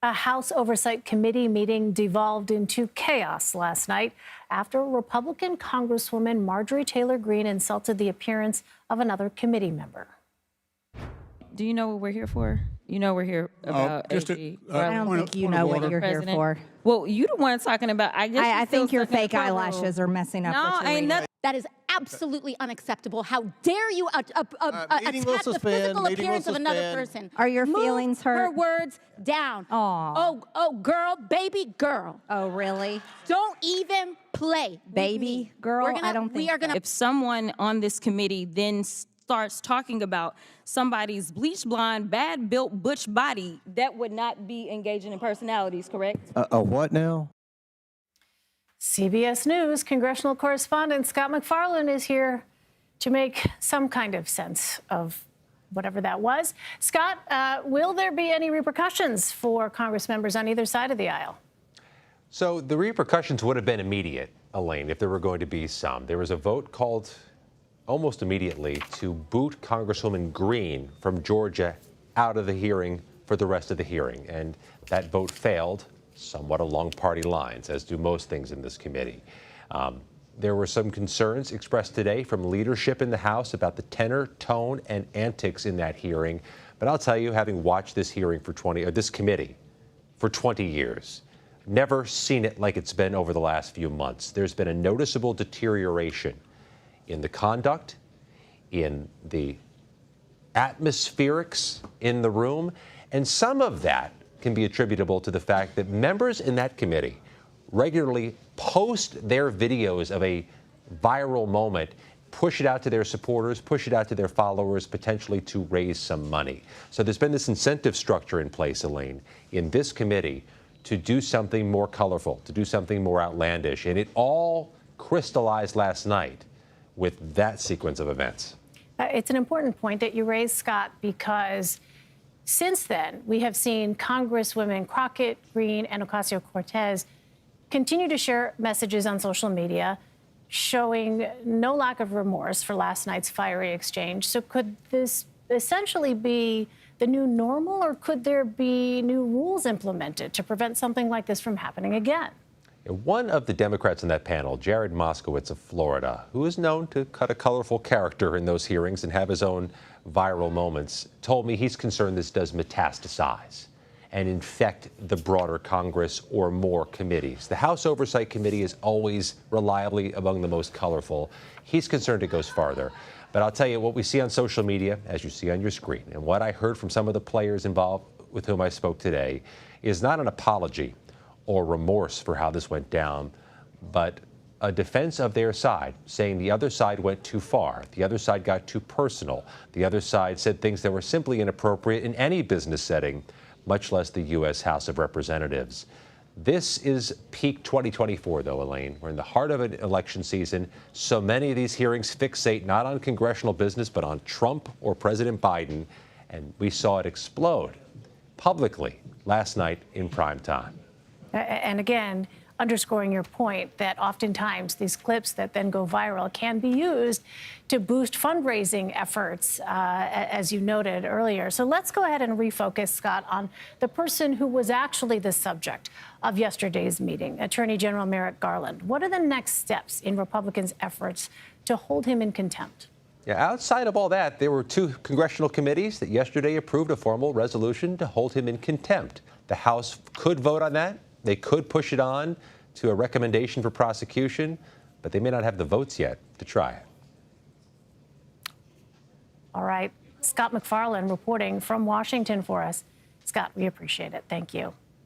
A House Oversight Committee meeting devolved into chaos last night after Republican Congresswoman Marjorie Taylor Greene insulted the appearance of another committee member. Do you know what we're here for? You know we're here about AG. I don't think you know what you're here for. Well, you the one talking about. I think your fake eyelashes are messing up what you're reading. That is absolutely unacceptable. How dare you attack the physical appearance of another person? Are your feelings hurt? Her words down. Oh, girl, baby girl. Oh, really? Don't even play. Baby girl? I don't think so. If someone on this committee then starts talking about somebody's bleach blonde, bad built butch body, that would not be engaging in personalities, correct? A what now? CBS News congressional correspondent Scott MacFarlane is here to make some kind of sense of whatever that was. Scott, will there be any repercussions for Congress members on either side of the aisle? So the repercussions would have been immediate, Elaine, if there were going to be some. There was a vote called almost immediately to boot Congresswoman Greene from Georgia out of the hearing for the rest of the hearing. And that vote failed somewhat along party lines, as do most things in this committee. There were some concerns expressed today from leadership in the House about the tenor, tone, and antics in that hearing. But I'll tell you, having watched this hearing for this committee for 20 years, never seen it like it's been over the last few months. There's been a noticeable deterioration in the conduct, in the atmospherics in the room, and some of that can be attributable to the fact that members in that committee regularly post their videos of a viral moment, push it out to their supporters, push it out to their followers, potentially to raise some money. So there's been this incentive structure in place, Elaine, in this committee to do something more colorful, to do something more outlandish. And it all crystallized last night with that sequence of events. It's an important point that you raised, Scott, because since then, we have seen Congresswomen Crockett, Greene, and Ocasio-Cortez continue to share messages on social media showing no lack of remorse for last night's fiery exchange. So could this essentially be the new normal, or could there be new rules implemented to prevent something like this from happening again? One of the Democrats in that panel, Jared Moskowitz of Florida, who is known to cut a colorful character in those hearings and have his own viral moments, told me he's concerned this does metastasize and infect the broader Congress or more committees. The House Oversight Committee is always reliably among the most colorful. He's concerned it goes farther. But I'll tell you, what we see on social media, as you see on your screen, and what I heard from some of the players involved with whom I spoke today, is not an apology or remorse for how this went down, but a defense of their side, saying the other side went too far, the other side got too personal, the other side said things that were simply inappropriate in any business setting, much less the U.S. House of Representatives. This is peak 2024, though, Elaine. We're in the heart of an election season. So many of these hearings fixate not on congressional business, but on Trump or President Biden, and we saw it explode publicly last night in prime time. And again, underscoring your point that oftentimes these clips that then go viral can be used to boost fundraising efforts, as you noted earlier. So let's go ahead and refocus, Scott, on the person who was actually the subject of yesterday's meeting, Attorney General Merrick Garland. What are the next steps in Republicans' efforts to hold him in contempt? Yeah, outside of all that, there were two congressional committees that yesterday approved a formal resolution to hold him in contempt. The House could vote on that. They could push it on to a recommendation for prosecution, but they may not have the votes yet to try it. All right. Scott MacFarlane reporting from Washington for us. Scott, we appreciate it. Thank you.